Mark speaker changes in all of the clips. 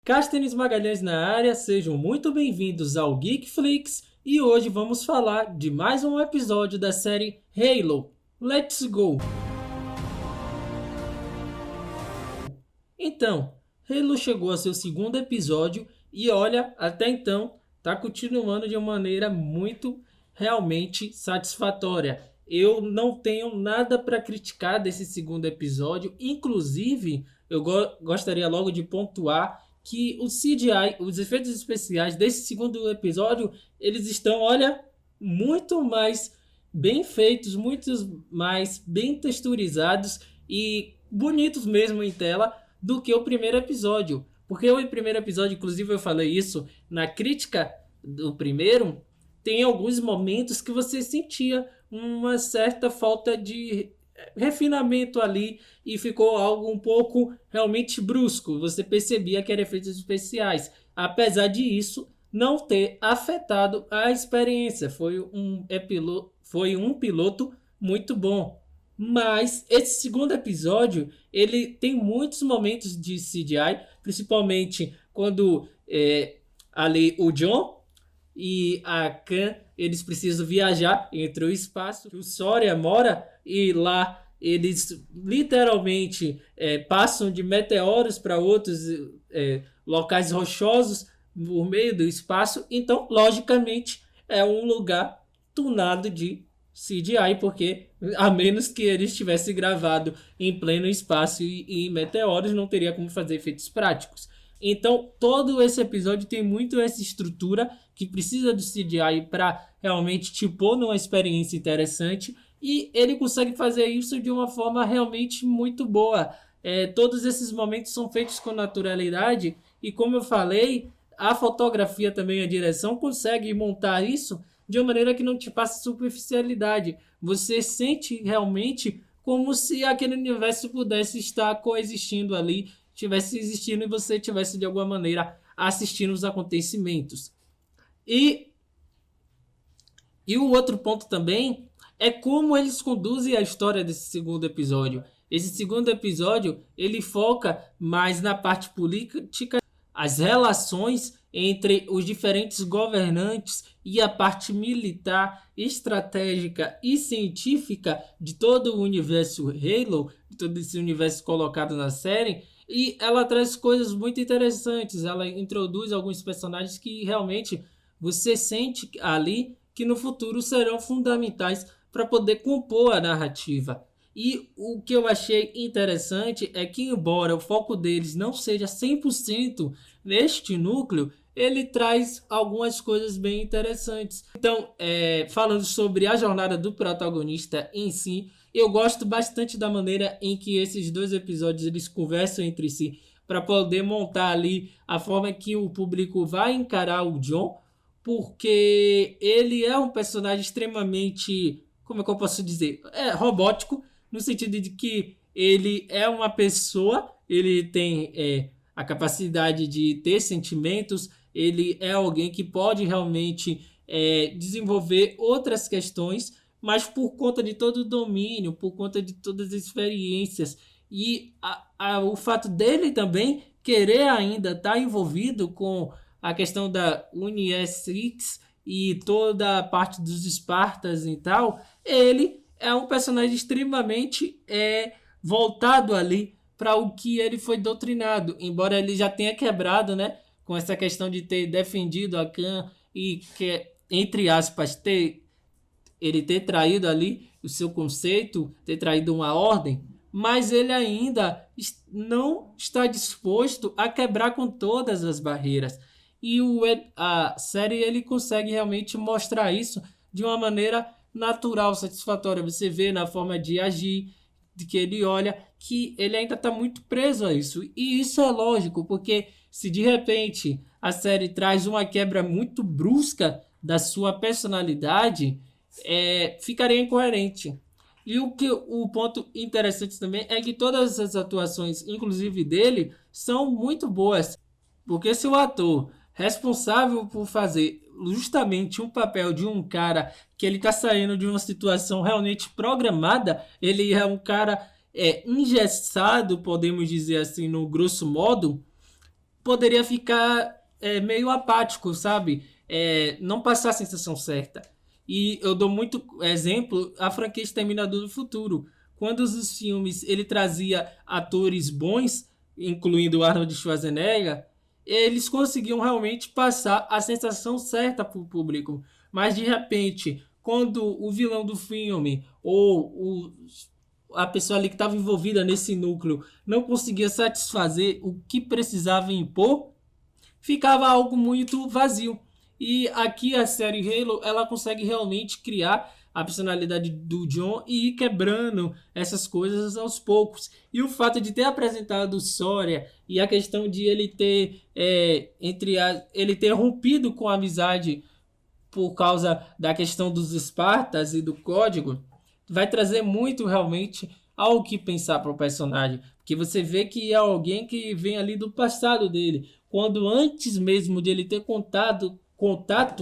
Speaker 1: Cástenes Magalhães na área, sejam muito bem-vindos ao Geekflix e hoje vamos falar de mais um episódio da série Halo. Let's go! Então, Halo chegou a seu segundo episódio e olha, até então, tá continuando de uma maneira muito realmente satisfatória. Eu não tenho nada para criticar desse segundo episódio, inclusive eu gostaria logo de pontuar que o CGI, os efeitos especiais desse segundo episódio, eles estão, olha, muito mais bem feitos, muito mais bem texturizados e bonitos mesmo em tela do que o primeiro episódio. Porque o primeiro episódio, inclusive eu falei isso na crítica do primeiro, tem alguns momentos que você sentia uma certa falta de refinamento ali e ficou algo um pouco realmente brusco. Você percebia que eram efeitos especiais. Apesar disso não ter afetado a experiência. Foi um piloto muito bom. Mas esse segundo episódio, ele tem muitos momentos de CGI, principalmente quando ali o John e a Khan, eles precisam viajar entre o espaço. O Soria mora e lá eles literalmente passam de meteoros para outros locais rochosos por meio do espaço. Então, logicamente, é um lugar tunado de CGI, porque a menos que ele estivesse gravado em pleno espaço e em meteoros, não teria como fazer efeitos práticos. Então, todo esse episódio tem muito essa estrutura que precisa do CGI para realmente te pôr numa experiência interessante, e ele consegue fazer isso de uma forma realmente muito boa. Todos esses momentos são feitos com naturalidade e, como eu falei, a fotografia também, a direção, consegue montar isso de uma maneira que não te passe superficialidade. Você sente realmente como se aquele universo pudesse estar coexistindo ali, tivesse existindo e você tivesse de alguma maneira assistindo os acontecimentos. E o outro ponto também é como eles conduzem a história desse segundo episódio. Esse segundo episódio, ele foca mais na parte política, as relações entre os diferentes governantes e a parte militar, estratégica e científica de todo o universo Halo, de todo esse universo colocado na série. E ela traz coisas muito interessantes. Ela introduz alguns personagens que realmente você sente ali que no futuro serão fundamentais para poder compor a narrativa. E o que eu achei interessante é que, embora o foco deles não seja 100% neste núcleo, ele traz algumas coisas bem interessantes. Então, falando sobre a jornada do protagonista em si, eu gosto bastante da maneira em que esses dois episódios eles conversam entre si para poder montar ali a forma que o público vai encarar o John, porque ele é um personagem extremamente, como é que eu posso dizer, robótico, no sentido de que ele é uma pessoa, ele tem a capacidade de ter sentimentos, ele é alguém que pode realmente desenvolver outras questões, mas por conta de todo o domínio, por conta de todas as experiências e o fato dele também querer ainda estar envolvido com a questão da UniSX e toda a parte dos Espartas e tal, ele é um personagem extremamente voltado ali para o que ele foi doutrinado, embora ele já tenha quebrado, né, com essa questão de ter defendido a Khan e que, entre aspas, ele ter traído ali o seu conceito, ter traído uma ordem, mas ele ainda não está disposto a quebrar com todas as barreiras. E a série ele consegue realmente mostrar isso de uma maneira natural, satisfatória. Você vê na forma de agir, de que ele olha, que ele ainda está muito preso a isso. E isso é lógico, porque se de repente a série traz uma quebra muito brusca da sua personalidade, ficaria incoerente. E o ponto interessante também é que todas as atuações, inclusive dele, são muito boas. Porque se o ator responsável por fazer justamente um papel de um cara que ele está saindo de uma situação realmente programada, ele é um cara engessado, podemos dizer assim, no grosso modo, poderia ficar meio apático, sabe? Não passar a sensação certa. E eu dou muito exemplo a franquia Exterminador do Futuro. Quando os filmes ele trazia atores bons, incluindo o Arnold Schwarzenegger, eles conseguiam realmente passar a sensação certa para o público. Mas de repente, quando o vilão do filme ou a pessoa ali que estava envolvida nesse núcleo não conseguia satisfazer o que precisava impor, ficava algo muito vazio. E aqui a série Halo, ela consegue realmente criar a personalidade do John e ir quebrando essas coisas aos poucos. E o fato de ter apresentado Sawyer e a questão de ele ter ele ter rompido com a amizade por causa da questão dos Espartas e do código, vai trazer muito realmente ao que pensar para o personagem. Porque você vê que é alguém que vem ali do passado dele. Quando antes mesmo de ele ter contato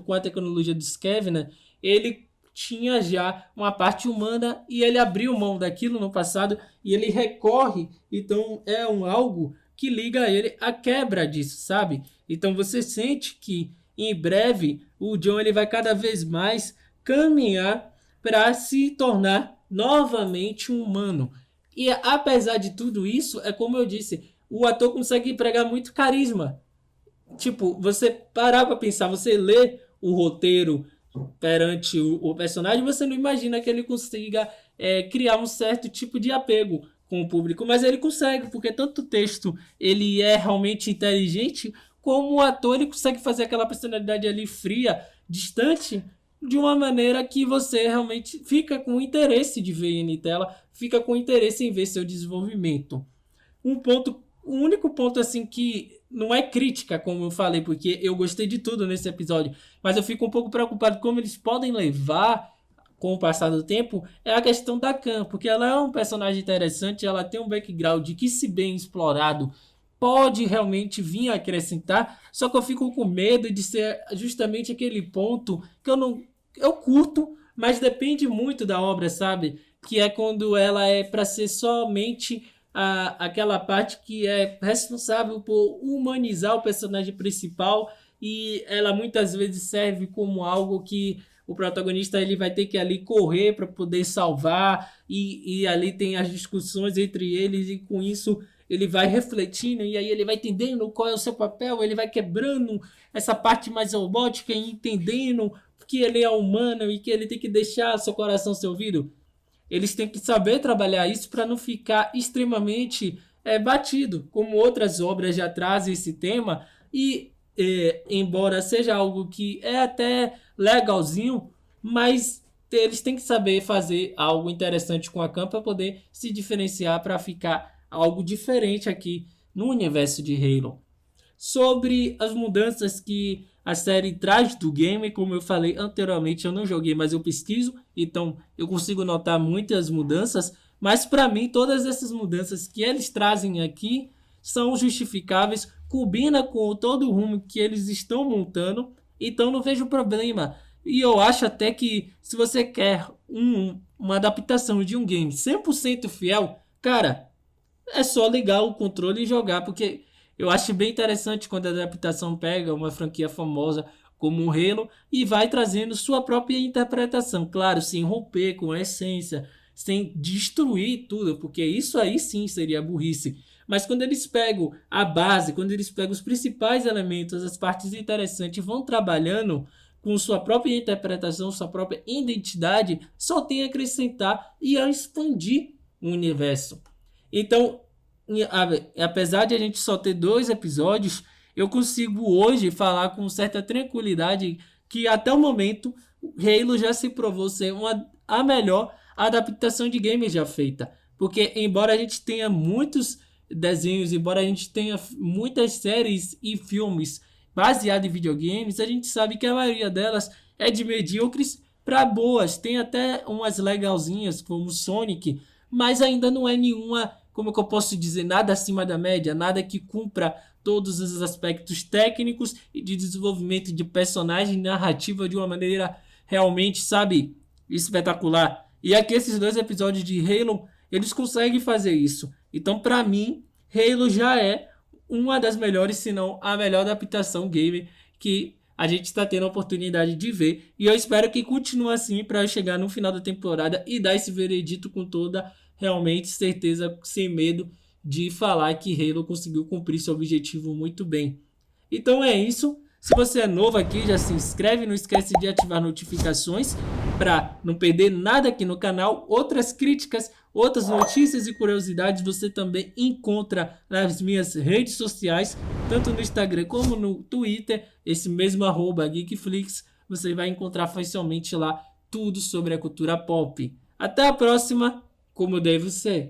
Speaker 1: com a tecnologia do Scavenger, ele tinha já uma parte humana e ele abriu mão daquilo no passado e ele recorre. Então algo que liga ele à quebra disso, sabe? Então você sente que em breve o John ele vai cada vez mais caminhar para se tornar novamente um humano. E apesar de tudo isso, é como eu disse, o ator consegue empregar muito carisma. Tipo, você parar pra pensar, você lê o roteiro perante o personagem, você não imagina que ele consiga criar um certo tipo de apego com o público, mas ele consegue, porque tanto o texto ele é realmente inteligente, como o ator ele consegue fazer aquela personalidade ali fria, distante, de uma maneira que você realmente fica com interesse de ver ele em tela, fica com interesse em ver seu desenvolvimento. O único ponto assim que não é crítica, como eu falei, porque eu gostei de tudo nesse episódio, mas eu fico um pouco preocupado como eles podem levar com o passar do tempo, é a questão da Khan, porque ela é um personagem interessante, ela tem um background que, se bem explorado, pode realmente vir a acrescentar, só que eu fico com medo de ser justamente aquele ponto que eu curto, mas depende muito da obra, sabe? Que é quando ela é para ser somente aquela parte que é responsável por humanizar o personagem principal e ela muitas vezes serve como algo que o protagonista ele vai ter que ali correr para poder salvar e ali tem as discussões entre eles e com isso ele vai refletindo e aí ele vai entendendo qual é o seu papel, ele vai quebrando essa parte mais robótica e entendendo que ele é humano e que ele tem que deixar seu coração ser ouvido. Eles têm que saber trabalhar isso para não ficar extremamente batido, como outras obras já trazem esse tema e embora seja algo que é até legalzinho, mas eles têm que saber fazer algo interessante com a Khan para poder se diferenciar para ficar algo diferente aqui no universo de Halo. Sobre as mudanças que a série traz do game, como eu falei anteriormente, eu não joguei, mas eu pesquiso, então eu consigo notar muitas mudanças, mas para mim todas essas mudanças que eles trazem aqui são justificáveis, combina com todo o rumo que eles estão montando, então não vejo problema. E eu acho até que se você quer uma adaptação de um game 100% fiel, cara, é só ligar o controle e jogar, porque eu acho bem interessante quando a adaptação pega uma franquia famosa como o Halo e vai trazendo sua própria interpretação, claro, sem romper com a essência, sem destruir tudo, porque isso aí sim seria burrice. Mas quando eles pegam a base, quando eles pegam os principais elementos, as partes interessantes, vão trabalhando com sua própria interpretação, sua própria identidade, só tem a acrescentar e a expandir o universo. Então, apesar de a gente só ter 2 episódios, eu consigo hoje falar com certa tranquilidade que até o momento Halo já se provou ser a melhor adaptação de games já feita. Porque embora a gente tenha muitos desenhos, embora a gente tenha muitas séries e filmes baseados em videogames, a gente sabe que a maioria delas é de medíocres para boas. Tem até umas legalzinhas como Sonic, mas ainda não é nenhuma, como que eu posso dizer, nada acima da média, nada que cumpra todos os aspectos técnicos e de desenvolvimento de personagem e narrativa de uma maneira realmente, sabe, espetacular. E aqui esses 2 episódios de Halo, eles conseguem fazer isso. Então, para mim, Halo já é uma das melhores, se não a melhor adaptação gamer que a gente está tendo a oportunidade de ver. E eu espero que continue assim para chegar no final da temporada e dar esse veredito com toda realmente certeza, sem medo de falar que Halo conseguiu cumprir seu objetivo muito bem. Então é isso. Se você é novo aqui, já se inscreve, não esquece de ativar notificações para não perder nada aqui no canal. Outras críticas, outras notícias e curiosidades você também encontra nas minhas redes sociais, tanto no Instagram como no Twitter, esse mesmo @Geekflix. Você vai encontrar facilmente lá tudo sobre a cultura pop. Até a próxima, como deve ser.